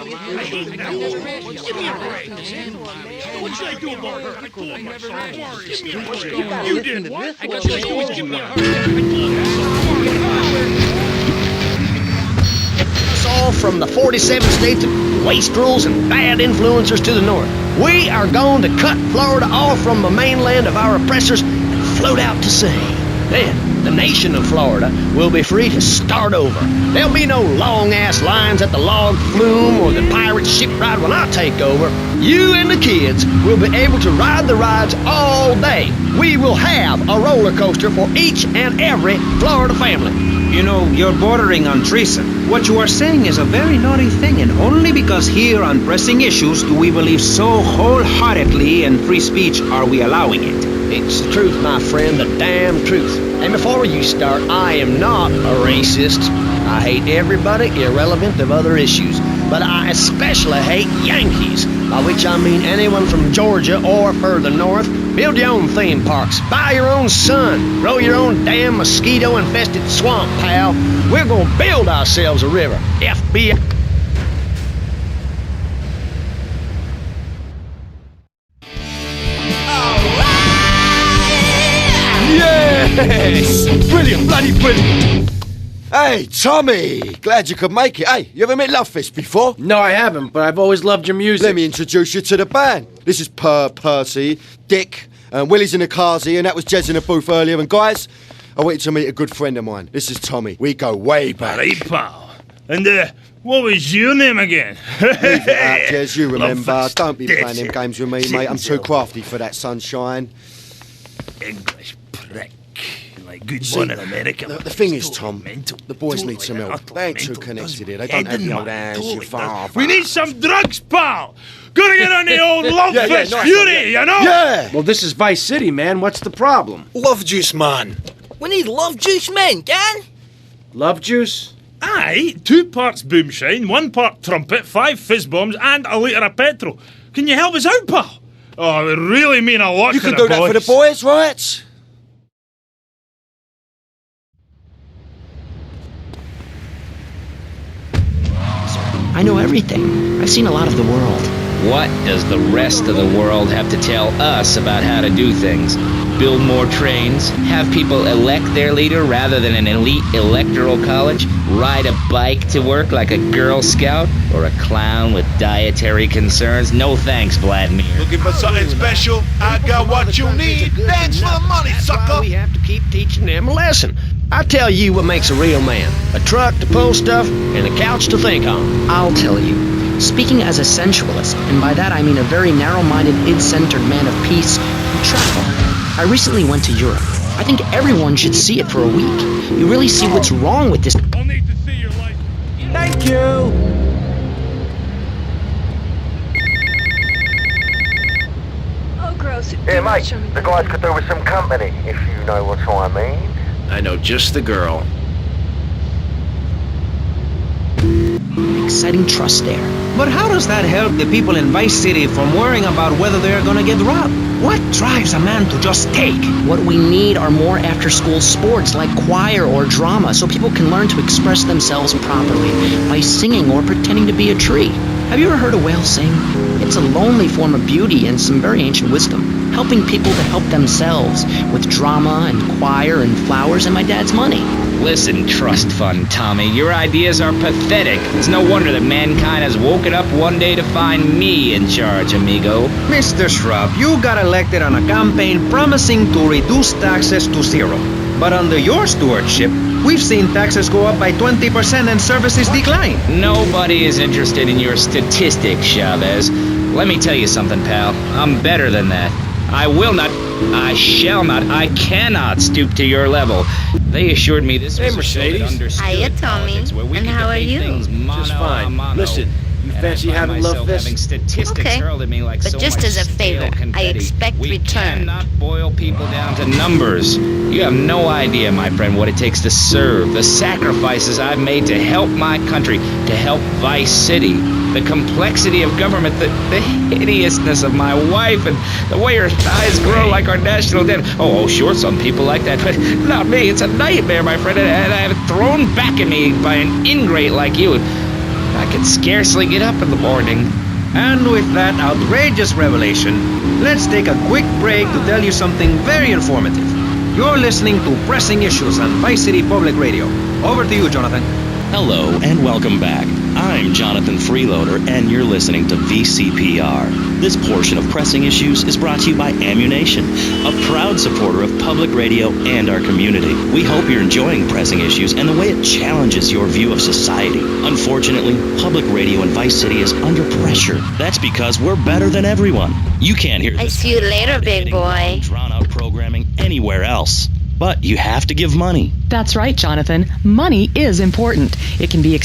Give me a break. What should I do about her? I told him I'm sorry. Give me a break. You did what? I got you always give me a hard Us all from the 47 states of wastrels and bad influencers to the north. We are going to cut Florida off from the mainland of our oppressors and float out to sea. Then, the nation of Florida will be free to start over. There'll be no long-ass lines at the log flume or the pirate shipwright when I take over. You and the kids will be able to ride the rides all day. We will have a roller coaster for each and every Florida family. You know, you're bordering on treason. What you are saying is a very naughty thing, and only because here on pressing issues do we believe so wholeheartedly in free speech are we allowing it. It's the truth, my friend, the damn truth. And before you start, I am not a racist. I hate everybody, irrelevant of other issues. But I especially hate Yankees, by which I mean anyone from Georgia or further north. Build your own theme parks, buy your own sun, grow your own damn mosquito-infested swamp, pal. We're gonna build ourselves a river. FBI. Yes! Brilliant, bloody brilliant! Hey, Tommy! Glad you could make it. Hey, you ever met Lovefish before? No, I haven't, but I've always loved your music. Let me introduce you to the band. This is Percy, Dick, and Willie's in the carsy, and that was Jez in the booth earlier. And guys, I want you to meet a good friend of mine. This is Tommy. We go way back. Hey, pal. And, what was your name again? Leave it out, Jez, you remember. Don't be playing them games with me, mate. I'm too crafty for that, sunshine. English prick. Like good one in America. The thing is, Tom, the boys need some help. They ain't too connected here. They don't have the old hands you far. We need some drugs, pal. Gotta get on the old Lovefish nice Fury, you know? Yeah! Well, this is Vice City, man. What's the problem? Love juice, man. We need love juice men, Dan. Love juice? Aye, 2 parts boomshine, 1 part trumpet, 5 fizz bombs, and a litre of petrol. Can you help us out, pal? Oh, it would really mean a lot You to can the do that for the boys, right? I know everything. I've seen a lot of the world. What does the rest of the world have to tell us about how to do things? Build more trains? Have people elect their leader rather than an elite electoral college? Ride a bike to work like a Girl Scout? Or a clown with dietary concerns? No thanks, Vladimir. Looking for something special? I got what you need. Dance for the money, sucker! We have to keep teaching them a lesson. I tell you what makes a real man. A truck to pull stuff and a couch to think on. I'll tell you. Speaking as a sensualist, and by that I mean a very narrow-minded, id-centered man of peace who travel. I recently went to Europe. I think everyone should see it for a week. You really see what's wrong with this. I'll need to see your life. Thank you! Oh, gross. Yeah, mate, the guys could do with some company, if you know what I mean. I know just the girl. Exciting trust there. But how does that help the people in Vice City from worrying about whether they're gonna get robbed? What drives a man to just take? What we need are more after-school sports like choir or drama so people can learn to express themselves properly by singing or pretending to be a tree. Have you ever heard a whale sing? It's a lonely form of beauty and some very ancient wisdom, helping people to help themselves with drama and choir and flowers and my dad's money. Listen, trust fund Tommy, your ideas are pathetic. It's no wonder that mankind has woken up one day to find me in charge, amigo. Mr. Shrub, you got elected on a campaign promising to reduce taxes to 0. But under your stewardship, we've seen taxes go up by 20% and services decline. Nobody is interested in your statistics, Chavez. Let me tell you something, pal. I'm better than that. I will not, I shall not, I cannot stoop to your level. They assured me this was Mercedes. Hiya, Tommy. And how are you? Just fine. Listen, you fancy having love this? Okay, but just as a favor, I expect return. We cannot boil people down to numbers. You have no idea, my friend, what it takes to serve, the sacrifices I've made to help my country, to help Vice City, the complexity of government, the hideousness of my wife, and the way her thighs grow like our national debt. Oh, sure, some people like that, but not me. It's a nightmare, my friend, and I have it thrown back at me by an ingrate like you. I can scarcely get up in the morning. And with that outrageous revelation, let's take a quick break to tell you something very informative. You're listening to Pressing Issues on Vice City Public Radio. Over to you, Jonathan. Hello and welcome back. I'm Jonathan Freeloader and you're listening to VCPR. This portion of Pressing Issues is brought to you by Ammunition, a proud supporter of public radio and our community. We hope you're enjoying Pressing Issues and the way it challenges your view of society. Unfortunately, public radio in Vice City is under pressure. That's because we're better than everyone. You can't hear this. I see you later, big boy. Drawn-out programming anywhere else. But you have to give money. That's right, Jonathan. Money is important. It can be of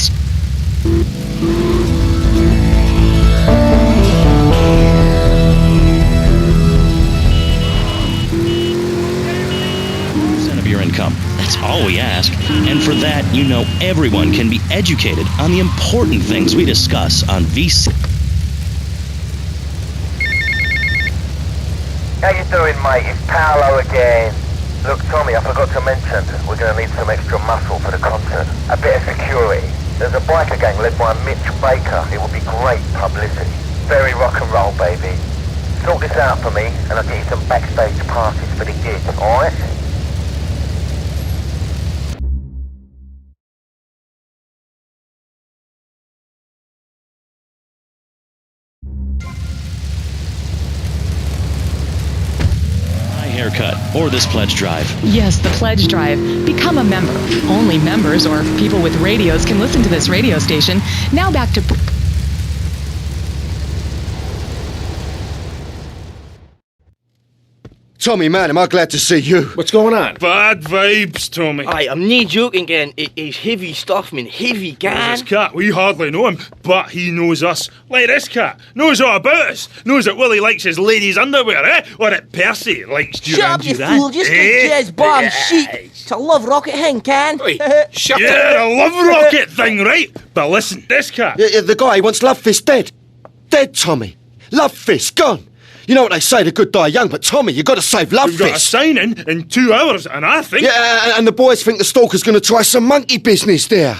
your income. That's all we ask. And for that, you know everyone can be educated on the important things we discuss on VC. How you doing, mate? It's Paolo again. Look, Tommy, I forgot to mention, we're going to need some extra muscle for the concert. A bit of security. There's a biker gang led by Mitch Baker. It would be great publicity. Very rock and roll, baby. Sort this out for me, and I'll get you some backstage passes for the gig, alright? Haircut or this pledge drive. Yes, the pledge drive. Become a member. Only members or people with radios can listen to this radio station. Now back to... Tommy, man, am I glad to see you. What's going on? Bad vibes, Tommy. Aye, I'm not joking, gang. It's heavy stuff, man. Heavy, gang. This cat, we hardly know him, but he knows us. Like this cat, knows all about us. Knows that Willie likes his ladies' underwear, eh? Or that Percy likes Duran Shut up, you Duran. fool. Just get jazz bomb shit. It's a love rocket thing, can? Wait, shut Yeah, up. a love rocket thing, right? But listen, this cat... Yeah, the guy wants Love Fist dead. Dead, Tommy. Love Fist, gone. You know what they say, the good die young, but Tommy, you got to save Love We've got a Fist. sign-in in 2 hours, and I think... Yeah, and the boys think the stalker's going to try some monkey business there.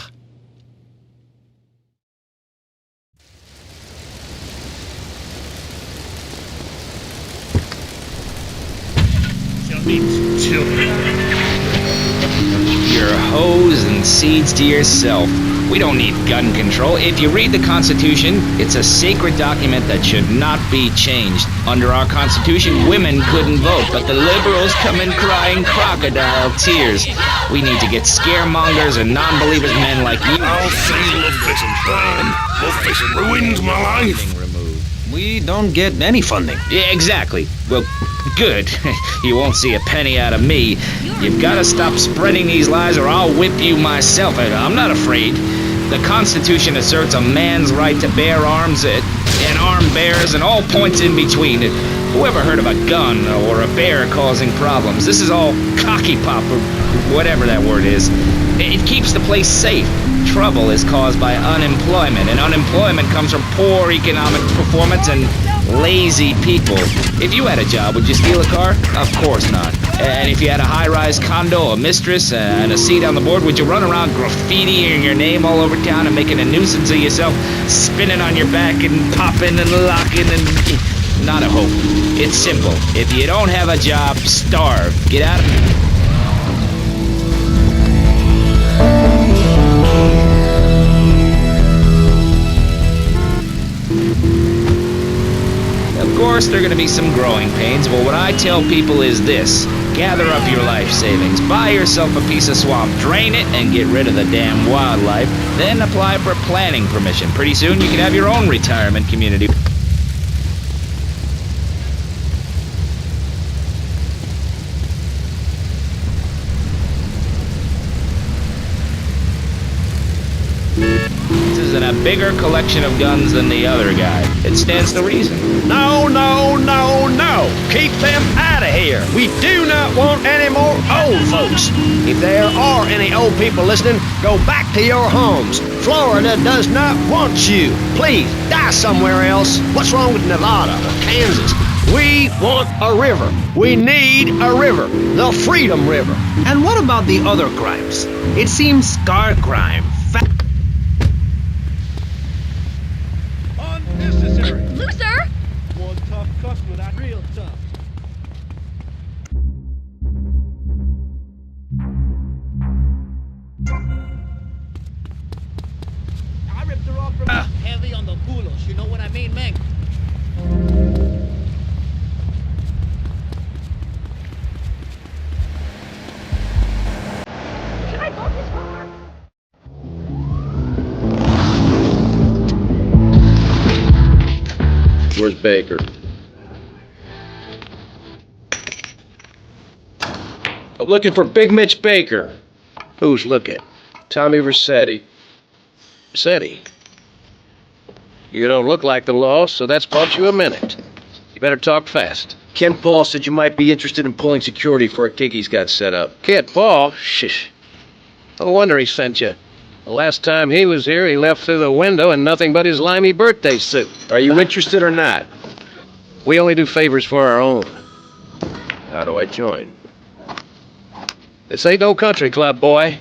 Your hose and seeds to yourself. We don't need gun control. If you read the Constitution, it's a sacred document that should not be changed. Under our Constitution, women couldn't vote, but the liberals come in crying crocodile tears. We need to get scaremongers and non-believers men like you. I'll say Love Fist, Brian. Love Fist ruined my life. We don't get any funding. Yeah, exactly. Well, good. You won't see a penny out of me. You've got to stop spreading these lies or I'll whip you myself. I'm not afraid. The Constitution asserts a man's right to bear arms and armed bears and all points in between. Who ever heard of a gun or a bear causing problems? This is all cocky pop or whatever that word is. It keeps the place safe. Trouble is caused by unemployment, and unemployment comes from poor economic performance and lazy people. If you had a job, would you steal a car? Of course not. And if you had a high-rise condo, a mistress, and a seat on the board, would you run around graffitiing your name all over town and making a nuisance of yourself, spinning on your back and popping and locking and... Not a hope. It's simple. If you don't have a job, starve. Get out of it. Of course, there are going to be some growing pains, but what I tell people is this. Gather up your life savings, buy yourself a piece of swamp, drain it, and get rid of the damn wildlife. Then apply for planning permission. Pretty soon you can have your own retirement community. And a bigger collection of guns than the other guy. It stands to reason. No, no, no, no. Keep them out of here. We do not want any more old folks. If there are any old people listening, go back to your homes. Florida does not want you. Please, die somewhere else. What's wrong with Nevada or Kansas? We want a river. We need a river. The Freedom River. And what about the other crimes? It seems car crime, do, sir? One tough customer, that's real tough. I ripped her off from heavy on the bulos, you know what I mean, man? Should I go this far? Where's Baker? I'm looking for Big Mitch Baker. Who's looking? Tommy Versetti. Versetti? You don't look like the law, so that's bought you a minute. You better talk fast. Kent Paul said you might be interested in pulling security for a gig he's got set up. Kent Paul? Shish. No wonder he sent you. The last time he was here, he left through the window in nothing but his limey birthday suit. Are you interested or not? We only do favors for our own. How do I join? This ain't no country club, boy.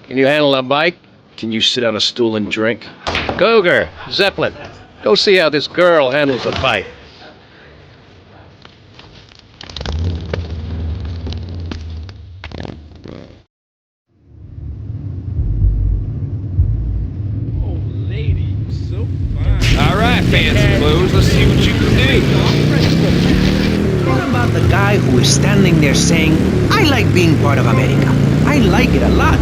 Can you handle a bike? Can you sit on a stool and drink? Cougar, Zeppelin, go see how this girl handles a bike. All right, fancy clothes, let's see what you can do. What about the guy who is standing there saying, I like being part of America. I like it a lot.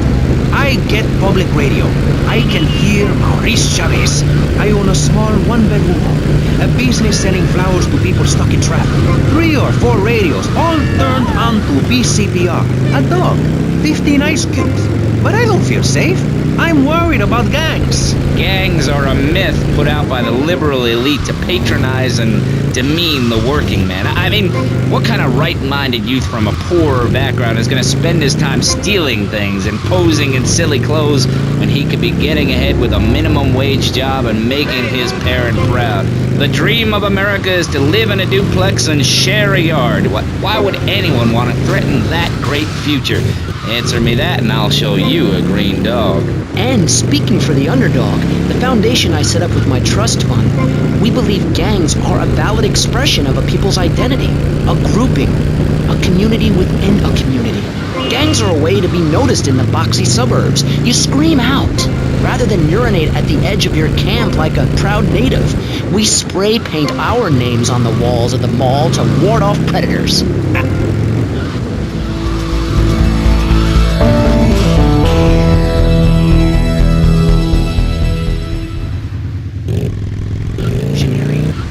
I get public radio. I can hear Maurice Chavez. I own a small one-bedroom home. A business selling flowers to people stuck in traffic. 3 or 4 radios, all turned on to VCPR. A dog. 15 ice cubes. But I don't feel safe. I'm worried about gangs. Gangs are a myth put out by the liberal elite to patronize and demean the working man. I mean, what kind of right-minded youth from a poorer background is going to spend his time stealing things and posing in silly clothes when he could be getting ahead with a minimum wage job and making his parent proud? The dream of America is to live in a duplex and share a yard. Why would anyone want to threaten that great future? Answer me that and I'll show you a green dog. And speaking for the underdog, the foundation I set up with my trust fund, we believe gangs are a valid expression of a people's identity, a grouping, a community within a community. Gangs are a way to be noticed in the boxy suburbs. You scream out, rather than urinate at the edge of your camp like a proud native. We spray paint our names on the walls of the mall to ward off predators.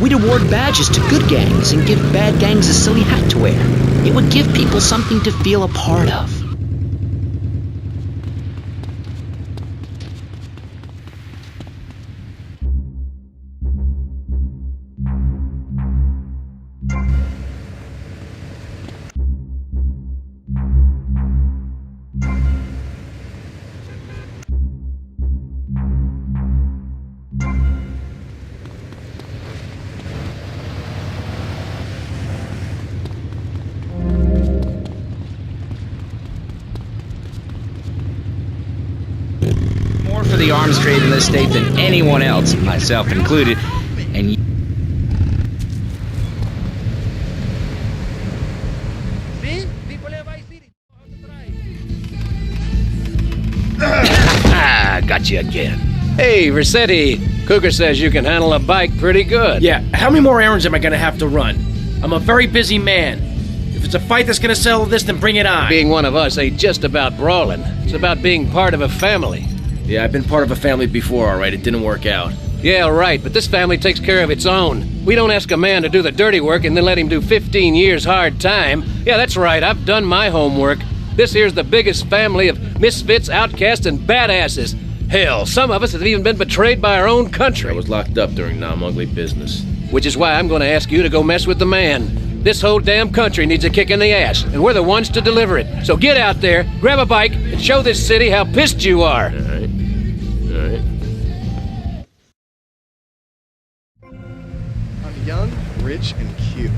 We'd award badges to good gangs and give bad gangs a silly hat to wear. It would give people something to feel a part of. For the arms trade in this state than anyone else, myself included, and Got you again. Hey, Versetti, Cougar says you can handle a bike pretty good. Yeah, how many more errands am I gonna have to run? I'm a very busy man. If it's a fight that's gonna settle this, then bring it on. Being one of us ain't just about brawling. It's about being part of a family. Yeah, I've been part of a family before, all right? It didn't work out. Yeah, right, but this family takes care of its own. We don't ask a man to do the dirty work and then let him do 15 years hard time. Yeah, that's right, I've done my homework. This here's the biggest family of misfits, outcasts, and badasses. Hell, some of us have even been betrayed by our own country. I was locked up during non-ugly business. Which is why I'm going to ask you to go mess with the man. This whole damn country needs a kick in the ass, and we're the ones to deliver it. So get out there, grab a bike, and show this city how pissed you are. All right. I'm young, rich, and cute.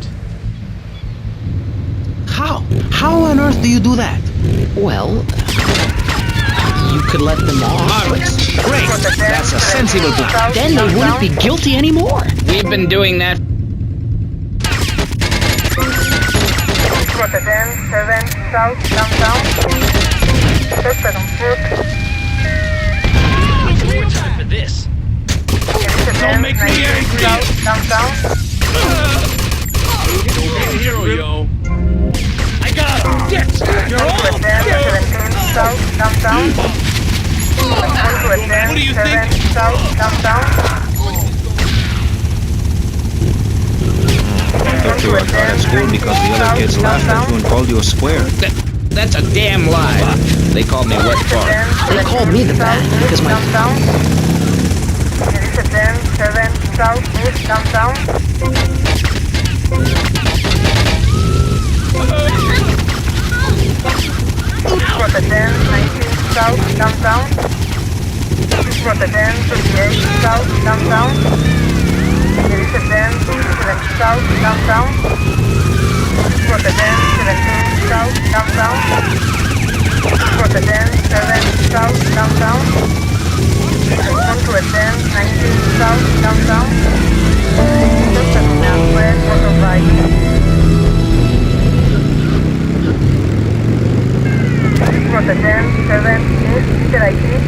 How? How on earth do you do that? Well, you could let them off. Marvelous. Great. That's a sensible plan. Then they wouldn't be guilty anymore. We've been doing that. Quarter 10, 7, south, downtown. Suspect on foot. More time for this. Don't make me angry. South, downtown. Hero, yo. I got him. Yes. You're all Quarter 10, 17, south, downtown. Quarter 10, 7, south, downtown. I thought you were taught at school because the other kids laughed at you and called you a square. That's a damn lie. They called me Wet Fart. They called me the bat because my... Quarter 10, 7, south, east, downtown. Quarter 10, 19, south, downtown. Quarter 10, 58, south, downtown. Quarter 10, 7, south, downtown. Quarter 10, 17, south, downtown. Quarter 10, 7, south, downtown. Quarter 10, 19, south, downtown. Just a northwest motorbike. Quarter 10, 7, east, did I see?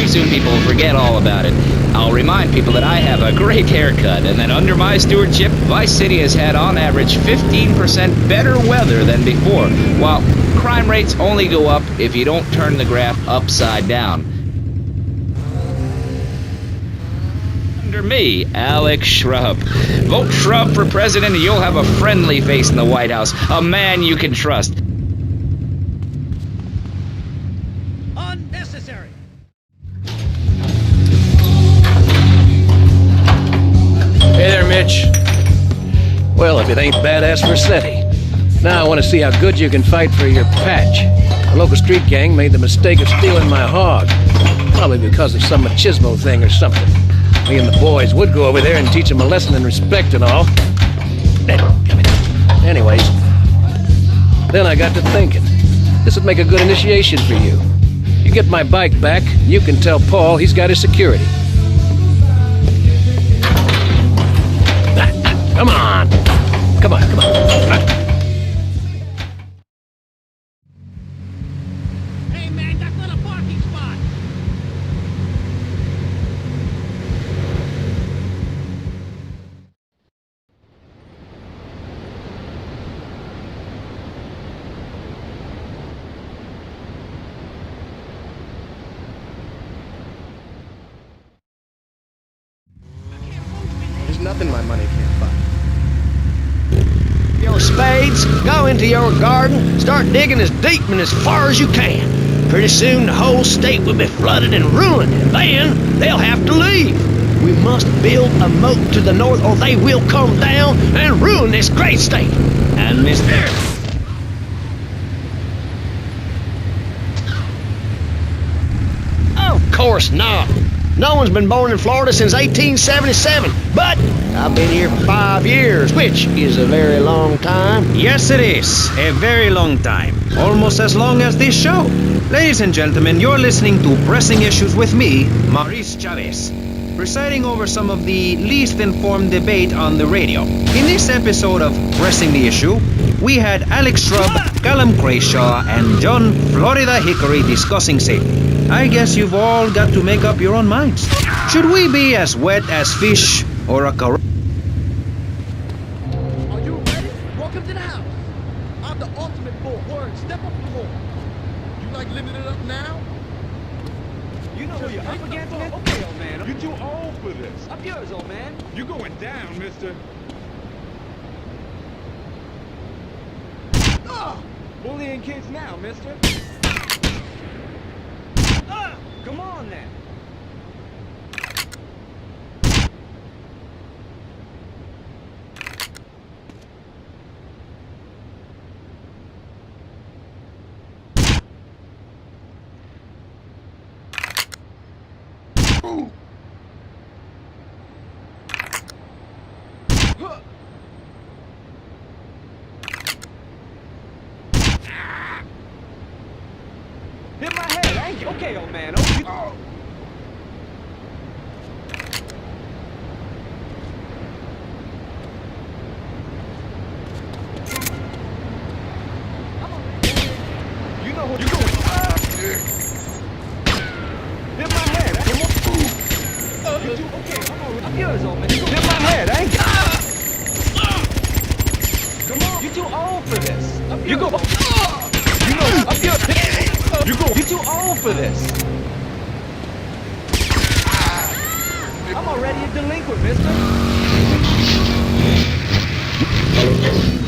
Soon people will forget all about it. I'll remind people that I have a great haircut and that under my stewardship, Vice City has had on average 15% better weather than before, while crime rates only go up if you don't turn the graph upside down. Under me, Alex Shrub. Vote Shrub for president and you'll have a friendly face in the White House, a man you can trust. Unnecessary. Hey there, Mitch. Well, if it ain't Badass Rossetti. Now I want to see how good you can fight for your patch. The local street gang made the mistake of stealing my hog. Probably because of some machismo thing or something. Me and the boys would go over there and teach them a lesson in respect and all. Anyways, then I got to thinking. This would make a good initiation for you. You get my bike back, you can tell Paul he's got his security. Come on! Come on, come on. Hey man, that's not a parking spot. There's nothing my money can't buy. Your spades, go into your garden, start digging as deep and as far as you can. Pretty soon the whole state will be flooded and ruined, and then they'll have to leave. We must build a moat to the north or they will come down and ruin this great state. And mister... Of course not. No one's been born in Florida since 1877, but I've been here for 5 years, which is a very long time. Yes, it is. A very long time. Almost as long as this show. Ladies and gentlemen, you're listening to Pressing Issues with me, Maurice Chavez, presiding over some of the least informed debate on the radio. In this episode of Pressing the Issue, we had Alex Shrub, Callum Crayshaw, and John Florida Hickory discussing safety. I guess you've all got to make up your own minds. Should we be as wet as fish or a Are you ready? Welcome to the house. I'm the ultimate bull. Word, step up the wall. You like living it up now? You know who you're up against, man? Okay, old man. You're too old for this. Up yours, old man. You're going down, mister. Bullying kids now, mister. Come on, then. Hit my head, ain't you? Okay, old man. Okay. You know what you're doing. Hit my head. Okay, come on. I'm yours, old man. Hit my head, ain't you? Come on. You're too old for this. You go. You know, up yours. You're too old for this. I'm already a delinquent, mister.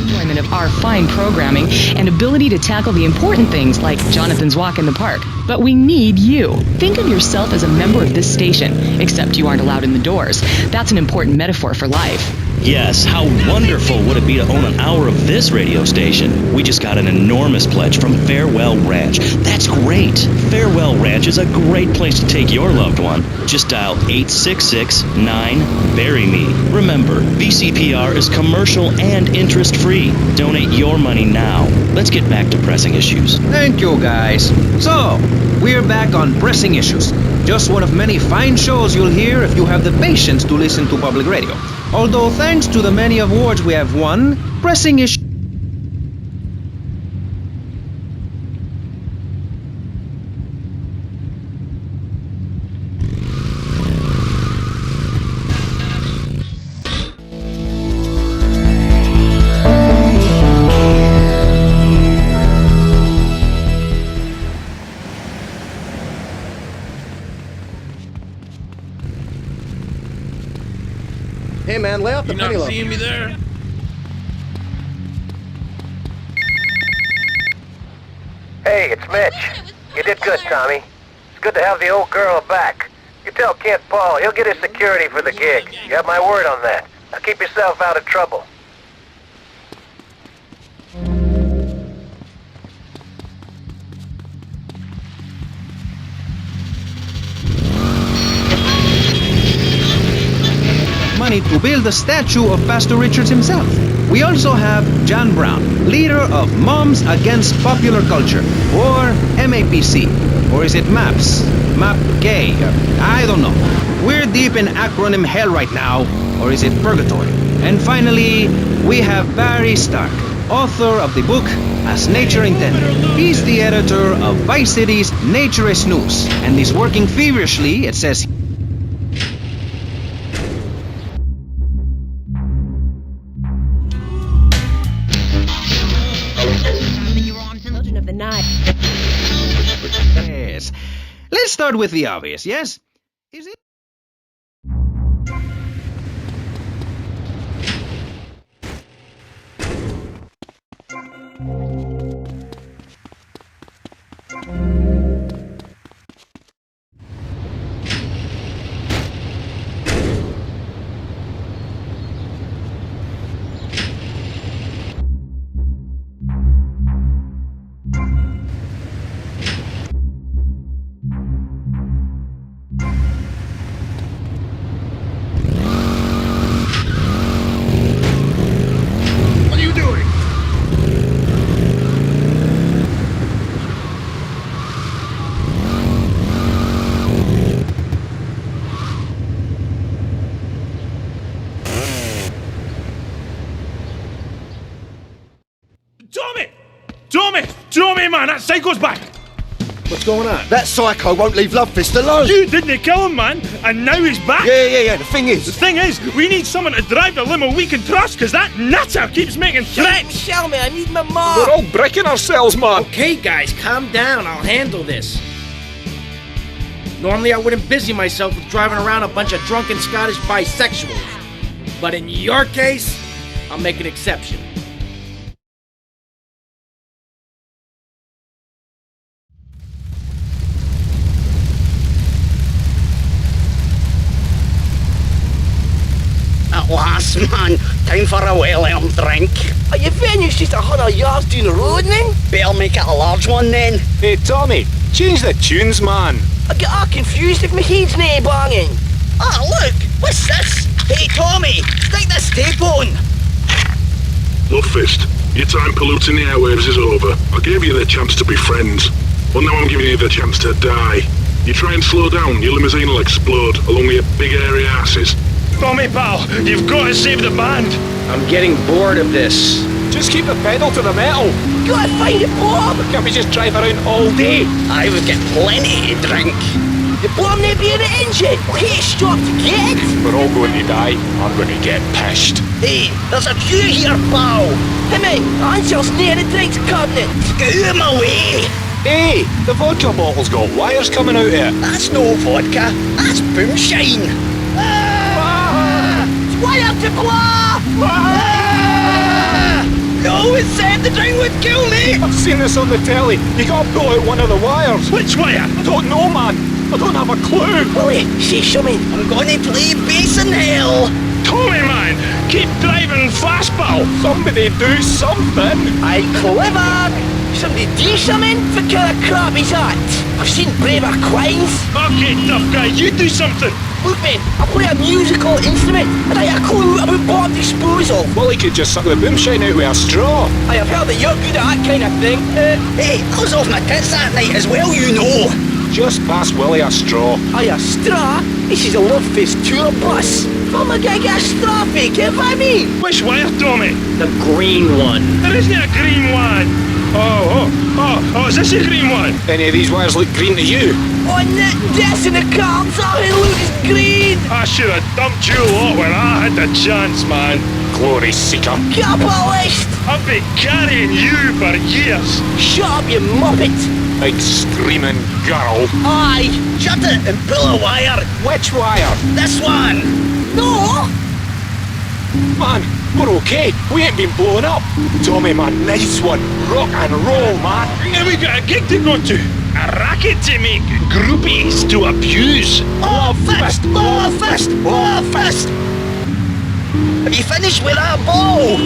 Enjoyment of our fine programming and ability to tackle the important things like Jonathan's walk in the park. But we need you. Think of yourself as a member of this station, except you aren't allowed in the doors. That's an important metaphor for life. Yes, how wonderful would it be to own an hour of this radio station? We just got an enormous pledge from Farewell Ranch. That's great. Farewell Ranch is a great place to take your loved one. Just dial 866-9-BURY-ME. Remember, VCPR is commercial and interest-free. Donate your money now. Let's get back to pressing issues. Thank you, guys. So, we're back on Pressing Issues. Just one of many fine shows you'll hear if you have the patience to listen to public radio. Although thanks to the many awards we have won, Pressing Issues... Hey man, lay off the penny not loaf. seeing me there? Hey, it's Mitch. You did good, Tommy. It's good to have the old girl back. You tell Kent Paul, he'll get his security for the gig. You have my word on that. Now keep yourself out of trouble. money to build a statue of Pastor Richards himself. We also have John Brown, leader of Moms Against Popular Culture, or MAPC. Or is it MAPS? MAP-Gay? I don't know. We're deep in acronym hell right now, or is it purgatory? And finally, we have Barry Stark, author of the book As Nature Intended. He's the editor of Vice City's Naturist News, and he's working feverishly, it says. Of the night. Yes. Let's start with the obvious, yes? Is it? Tommy, man, that psycho's back! What's going on? That psycho won't leave Lovefist alone! You didn't kill him, man, and now he's back! Yeah, the thing is, we need someone to drive the limo we can trust, because that nutter keeps making threats! Show me, I need my mom! We're all breaking ourselves, man! Okay, guys, calm down, I'll handle this. Normally I wouldn't busy myself with driving around a bunch of drunken Scottish bisexuals. But in your case, I'll make an exception. At last, man. Time for a well-earned drink. Are you finished just 100 yards down the road, man? Better make it a large one, then. Hey, Tommy, change the tunes, man. I get all confused if my head's nae banging. Ah, look! What's this? Hey, Tommy, stick this tape on! Look, Fist, your time polluting the airwaves is over. I gave you the chance to be friends. Well, now I'm giving you the chance to die. You try and slow down, your limousine will explode, along with your big airy asses. Tommy, pal, you've got to save the band. I'm getting bored of this. Just keep the pedal to the metal. Gotta find it, Bob! Can't we just drive around all day? I would get plenty to drink. The bomb may be in the engine. We can't stop to get it. We're all going to die. I'm going to get pissed. Hey, there's a queue here, pal. Hey, mate, Ansel's near the drinks cabinet. Get out of my way. Hey, the vodka bottle's got wires coming out here. That's no vodka. That's boomshine. Wire to blow! No, it said the drink would kill me. I've seen this on the telly. You gotta pull out one of the wires. Which wire? I don't know, man. I don't have a clue. Willie, say something. I'm gonna play bass in hell. Tommy, man, keep driving fast, pal. Somebody do something. Aye, clever. Somebody do something? What kind of crap is that? I've seen braver quines. Okay, tough guy, you do something. Look, man, I play a musical instrument, and I have a clue about bomb disposal. Well, he could just suck the boomshine out with a straw. I have heard that you're good at that kind of thing. Hey, I was off my tits that night as well, you know. Just pass Willie a straw. Aye, a straw? This is a Love Fist tour bus. I'm gonna get a straw fake, if I mean. Which wire, Tommy? The green one. There isn't a green one. Oh, is this a green one? Any of these wires look green to you? Oh, that's in the cards. Oh, it looks green. I should have dumped you lot when I had the chance, man. Glory seeker. Capitalist. I've been carrying you for years. Shut up, you muppet. Big screaming girl. Aye. Shut it and pull a wire. Which wire? This one. No. Man, we're okay. We ain't been blown up. Tommy, man, nice one. Rock and roll, man. And we got a gig to go to. A racket to make. Groupies to abuse. Oh, fist! Oh, fist! Oh, fist! Have you finished with that ball?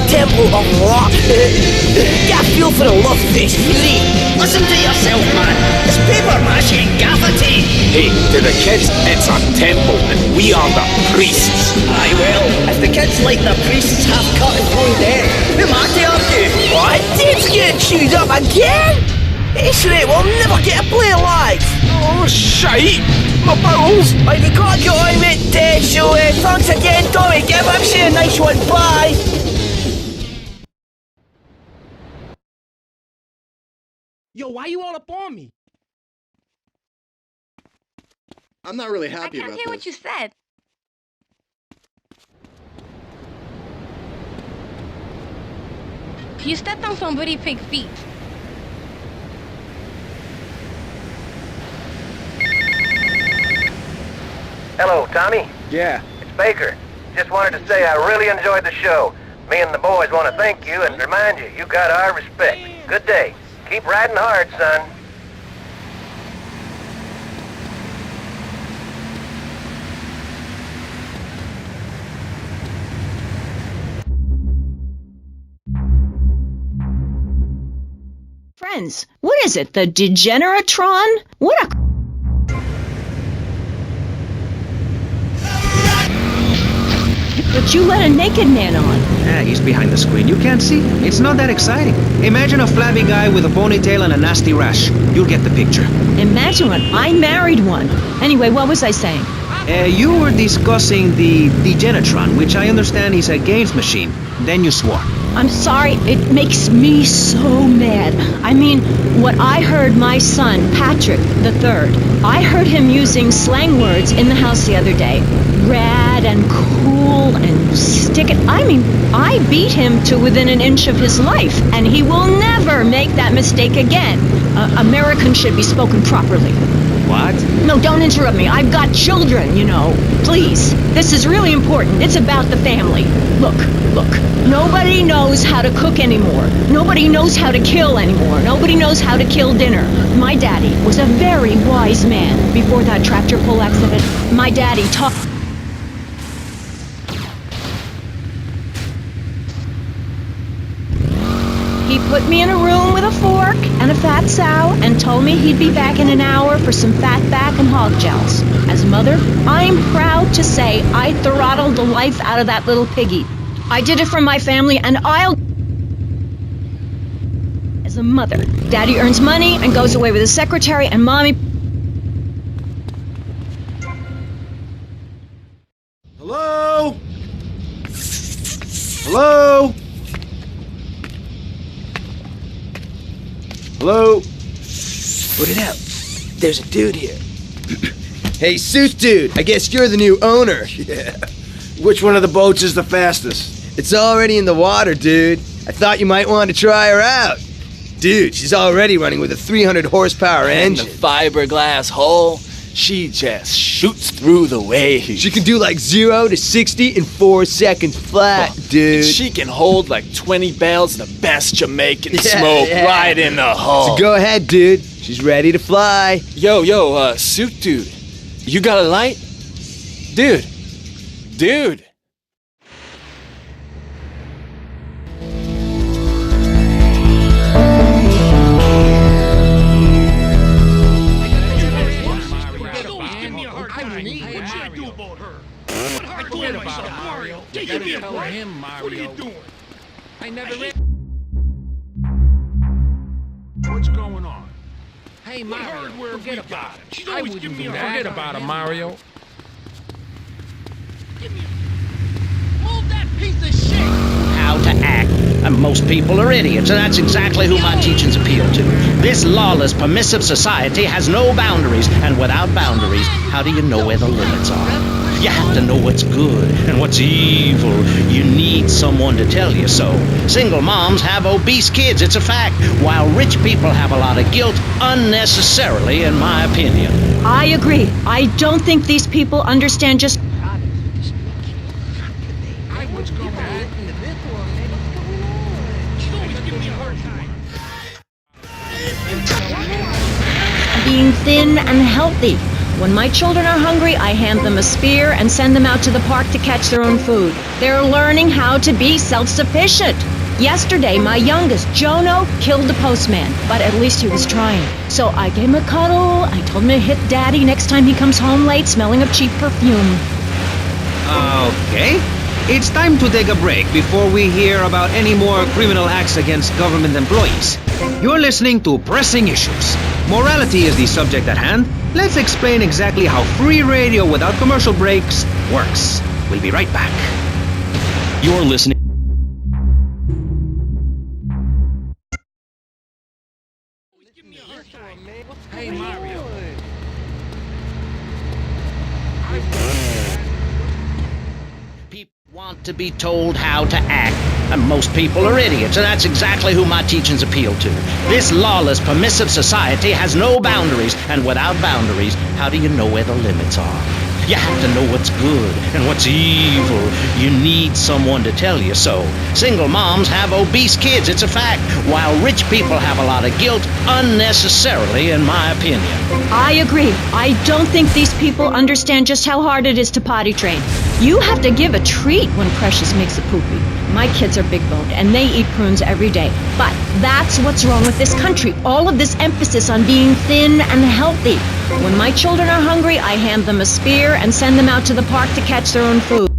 Temple of Rock. Get a feel for the Love Fist 3. Listen to yourself, man. It's paper mache and gaffer tape. Hey, to the kids, it's a temple, and we are the priests. Aye, well, if the kids like the priests half cut and blown dead, who am I to argue? What? Tape's getting chewed up again? It's right, we'll never get to play live. Oh, shite. My bowels. Right, we gotta get on with it, so thanks again, Tommy. Give MC a nice one. Bye. Yo, why you all up on me? I'm not really happy about I can't hear what you said. You stepped on somebody pig feet. Hello, Tommy. Yeah. It's Baker. Just wanted to say I really enjoyed the show. Me and the boys want to thank you and remind you, you got our respect. Good day. Keep riding hard, son. friends. What is it, the Degeneratron? What a... But you let a naked man on. Yeah, he's behind the screen. You can't see him. It's not that exciting. Imagine a flabby guy with a ponytail and a nasty rash. You'll get the picture. Imagine one. I married one. Anyway, what was I saying? You were discussing the Degenatron, which I understand is a games machine. Then you swore. I'm sorry, it makes me so mad. I mean, what I heard my son, Patrick III, I heard him using slang words in the house the other day. Rad and cool and stick it. I mean, I beat him to within an inch of his life, and he will never make that mistake again. Americans should be spoken properly. What? No, don't interrupt me. I've got children, you know. Please. This is really important. It's about the family. Look. Nobody knows how to cook anymore. Nobody knows how to kill anymore. Nobody knows how to kill dinner. My daddy was a very wise man before that tractor pull accident. My daddy taught... He put me in a room with a fork and a fat sow and told me he'd be back in an hour for some fat back and hog jows. As a mother, I'm proud to say I throttled the life out of that little piggy. I did it for my family, and I'll... As a mother, Daddy earns money and goes away with his secretary, and Mommy... Hello? Hello? Hello? Put it out. There's a dude here. Hey, suit dude, I guess you're the new owner. Yeah. Which one of the boats is the fastest? It's already in the water, dude. I thought you might want to try her out. Dude, she's already running with a 300 horsepower engine. The fiberglass hull, she just shoots through the waves. She can do like 0 to 60 in 4 seconds flat, dude. And she can hold like 20 bales of the best Jamaican smoke right in the hull. So go ahead, dude. She's ready to fly. Yo, suit dude. You got a light? Dude. What's going on? Hey, Mario, forget about it. I wouldn't forget about him, Mario. Move that piece of shit! How to act. And most people are idiots, and that's exactly who my teachings appeal to. This lawless, permissive society has no boundaries, and without boundaries, how do you know where the limits are? You have to know what's good and what's evil. You need someone to tell you so. Single moms have obese kids, it's a fact, while rich people have a lot of guilt, unnecessarily, in my opinion. I agree. I don't think these people understand just... being thin and healthy. When my children are hungry, I hand them a spear and send them out to the park to catch their own food. They're learning how to be self-sufficient. Yesterday, my youngest, Jono, killed the postman, but at least he was trying. So I gave him a cuddle, I told him to hit Daddy next time he comes home late smelling of cheap perfume. Okay. It's time to take a break before we hear about any more criminal acts against government employees. You're listening to Pressing Issues. Morality is the subject at hand. Let's explain exactly how free radio without commercial breaks works. We'll be right back. You're listening. Hey, Mario. People want to be told how to act, and most people are idiots, and that's exactly who my teachings appeal to. This lawless, permissive society has no boundaries, and without boundaries, how do you know where the limits are? You have to know what's good and what's evil. You need someone to tell you so. Single moms have obese kids, it's a fact, while rich people have a lot of guilt unnecessarily, in my opinion. I agree. I don't think these people understand just how hard it is to potty train. You have to give a treat when Precious makes a poopy. My kids are big-boned, and they eat prunes every day. But that's what's wrong with this country. All of this emphasis on being thin and healthy. When my children are hungry, I hand them a spear and send them out to the park to catch their own food.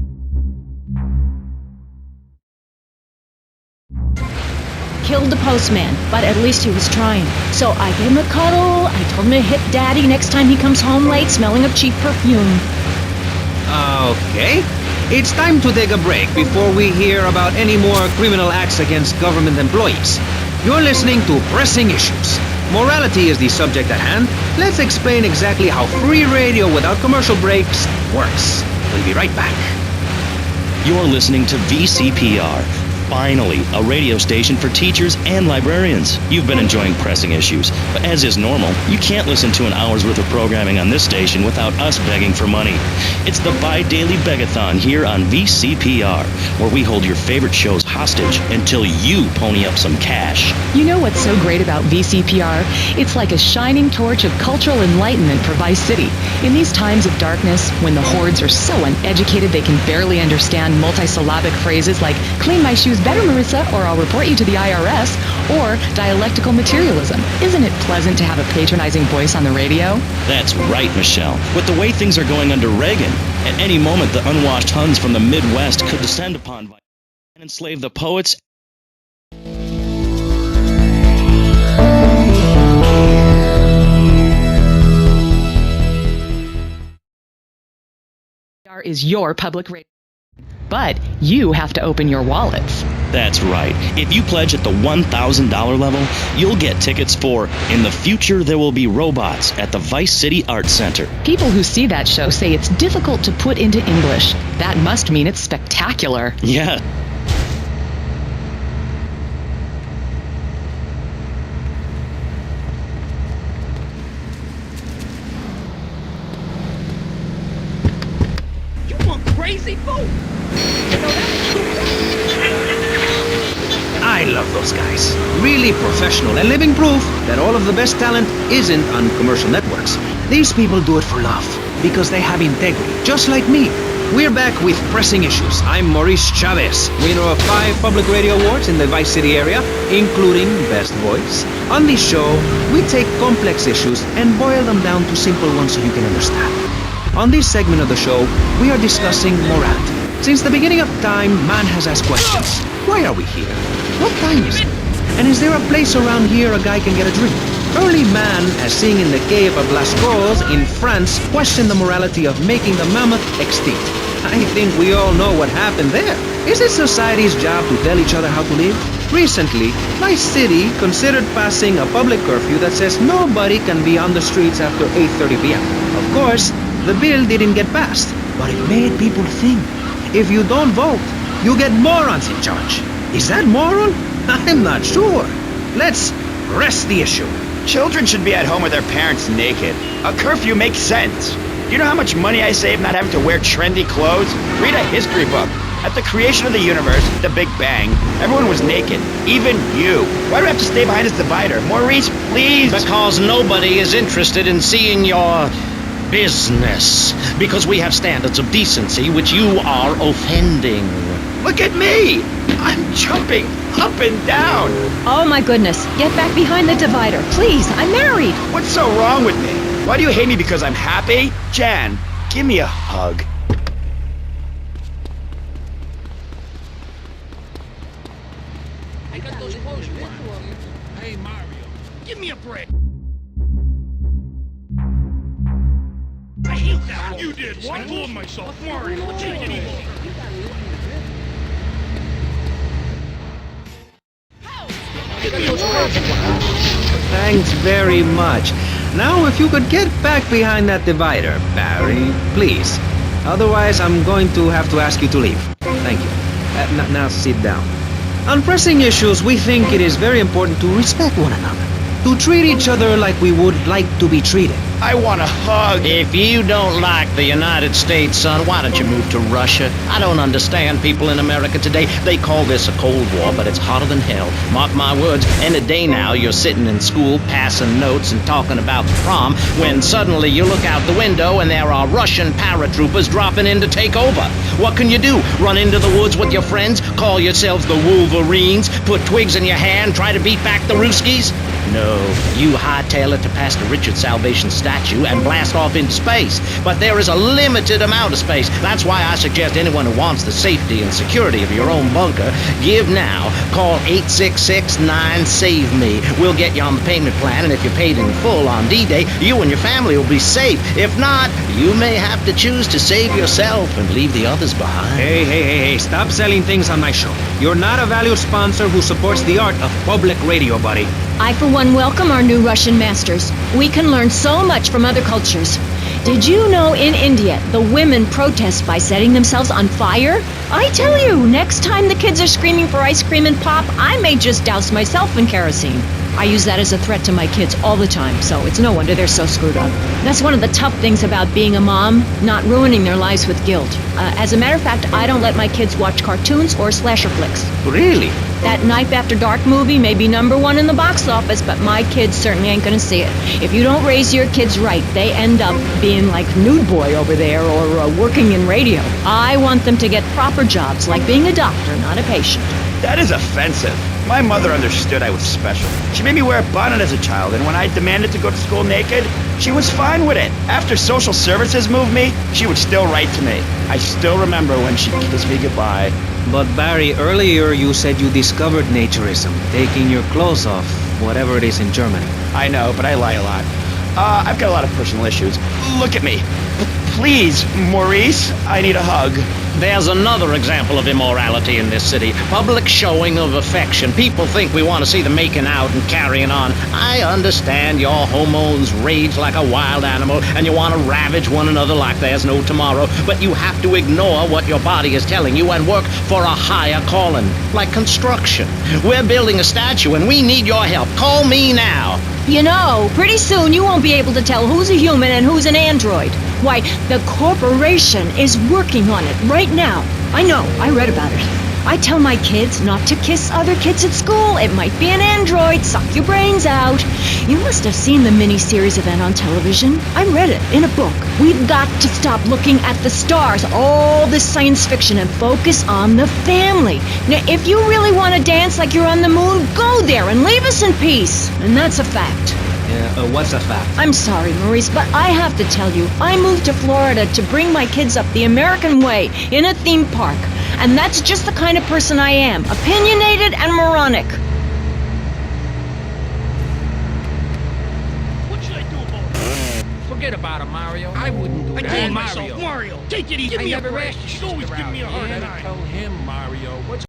Killed the postman, but at least he was trying. So I gave him a cuddle, I told him to hit Daddy next time he comes home late smelling of cheap perfume. Okay. It's time to take a break before we hear about any more criminal acts against government employees. You're listening to Pressing Issues. Morality is the subject at hand. Let's explain exactly how free radio without commercial breaks works. We'll be right back. You're listening to VCPR. Finally, a radio station for teachers and librarians. You've been enjoying Pressing Issues, but as is normal, you can't listen to an hour's worth of programming on this station without us begging for money. It's the bi-daily begathon here on VCPR, where we hold your favorite shows hostage until you pony up some cash. You know what's so great about VCPR? It's like a shining torch of cultural enlightenment for Vice City. In these times of darkness, when the hordes are so uneducated they can barely understand multisyllabic phrases like, clean my shoes better, Marissa, or I'll report you to the IRS, or dialectical materialism. Isn't it pleasant to have a patronizing voice on the radio? That's right, Michelle. With the way things are going under Reagan, at any moment the unwashed Huns from the Midwest could descend upon Vice and enslave the poets. Is your public radio. But you have to open your wallets. That's right. If you pledge at the $1,000 level, you'll get tickets for In the Future There Will Be Robots at the Vice City Arts Center. People who see that show say it's difficult to put into English. That must mean it's spectacular. Yeah. Crazy fool! I love those guys. Really professional and living proof that all of the best talent isn't on commercial networks. These people do it for love, because they have integrity, just like me. We're back with Pressing Issues. I'm Maurice Chavez, winner of 5 public radio awards in the Vice City area, including Best Voice. On this show, we take complex issues and boil them down to simple ones so you can understand. On this segment of the show, we are discussing morality. Since the beginning of time, man has asked questions. Why are we here? What time is it? And is there a place around here a guy can get a drink? Early man, as seen in the cave of Lascaux in France, questioned the morality of making the mammoth extinct. I think we all know what happened there. Is it society's job to tell each other how to live? Recently, Vice City considered passing a public curfew that says nobody can be on the streets after 8:30 p.m. Of course, the bill didn't get passed, but it made people think. If you don't vote, you get morons in charge. Is that moral? I'm not sure. Let's press the issue. Children should be at home with their parents naked. A curfew makes sense. Do you know how much money I save not having to wear trendy clothes? Read a history book. At the creation of the universe, the Big Bang, everyone was naked. Even you. Why do I have to stay behind this divider? Maurice, please. Because nobody is interested in seeing your business. Because we have standards of decency which you are offending. Look at me! I'm jumping up and down. Oh my goodness. Get back behind the divider. Please, I'm married. What's so wrong with me? Why do you hate me because I'm happy? Jan, give me a hug. I got those clothes you want. Hey, Mario, give me a break. I hate that. You did. I told myself, Mario, take it easy. Thanks very much. Now, if you could get back behind that divider, Barry, please. Otherwise, I'm going to have to ask you to leave. Thank you. Now sit down. On pressing issues, we think it is very important to respect one another, to treat each other like we would like to be treated. I want a hug. If you don't like the United States, son, why don't you move to Russia? I don't understand people in America today. They call this a Cold War, but it's hotter than hell. Mark my words, any day now you're sitting in school passing notes and talking about the prom when suddenly you look out the window and there are Russian paratroopers dropping in to take over. What can you do? Run into the woods with your friends? Call yourselves the Wolverines? Put twigs in your hair and try to beat back the Ruskies? No, you hightail it to past the Richard Salvation statue and blast off into space. But there is a limited amount of space. That's why I suggest anyone who wants the safety and security of your own bunker, give now. Call 866-9-SAVE-ME. We'll get you on the payment plan, and if you're paid in full on D-Day, you and your family will be safe. If not, you may have to choose to save yourself and leave the others behind. Hey, stop selling things on my show. You're not a valued sponsor who supports the art of public radio, buddy. I, for one, welcome our new Russian masters. We can learn so much from other cultures. Did you know in India, the women protest by setting themselves on fire? I tell you, next time the kids are screaming for ice cream and pop, I may just douse myself in kerosene. I use that as a threat to my kids all the time, so it's no wonder they're so screwed up. That's one of the tough things about being a mom, not ruining their lives with guilt. As a matter of fact, I don't let my kids watch cartoons or slasher flicks. Really? That Knife After Dark movie may be #1 in the box office, but my kids certainly ain't gonna see it. If you don't raise your kids right, they end up being like Nude Boy over there or working in radio. I want them to get proper jobs, like being a doctor, not a patient. That is offensive. My mother understood I was special. She made me wear a bonnet as a child, and when I demanded to go to school naked, she was fine with it. After social services moved me, she would still write to me. I still remember when she kissed me goodbye. But Barry, earlier you said you discovered naturism, taking your clothes off, whatever it is in Germany. I know, but I lie a lot. I've got a lot of personal issues. Look at me. Please, Maurice, I need a hug. There's another example of immorality in this city. Public showing of affection. People think we want to see them making out and carrying on. I understand your hormones rage like a wild animal and you want to ravage one another like there's no tomorrow, but you have to ignore what your body is telling you and work for a higher calling, like construction. We're building a statue and we need your help. Call me now. You know, pretty soon you won't be able to tell who's a human and who's an android. Why, the corporation is working on it right now. I know, I read about it. I tell my kids not to kiss other kids at school. It might be an android, suck your brains out. You must have seen the mini-series event on television. I read it in a book. We've got to stop looking at the stars, all this science fiction, and focus on the family. Now, if you really want to dance like you're on the moon, go there and leave us in peace. And that's a fact. What's a fact? I'm sorry, Maurice, but I have to tell you, I moved to Florida to bring my kids up the American way in a theme park. And that's just the kind of person I am, opinionated and moronic. What should I do about it? Forget about it, Mario. I wouldn't do I that. told myself, Mario, take it easy. Give me a break. She's always giving me a hard time. Tell him, Mario. What's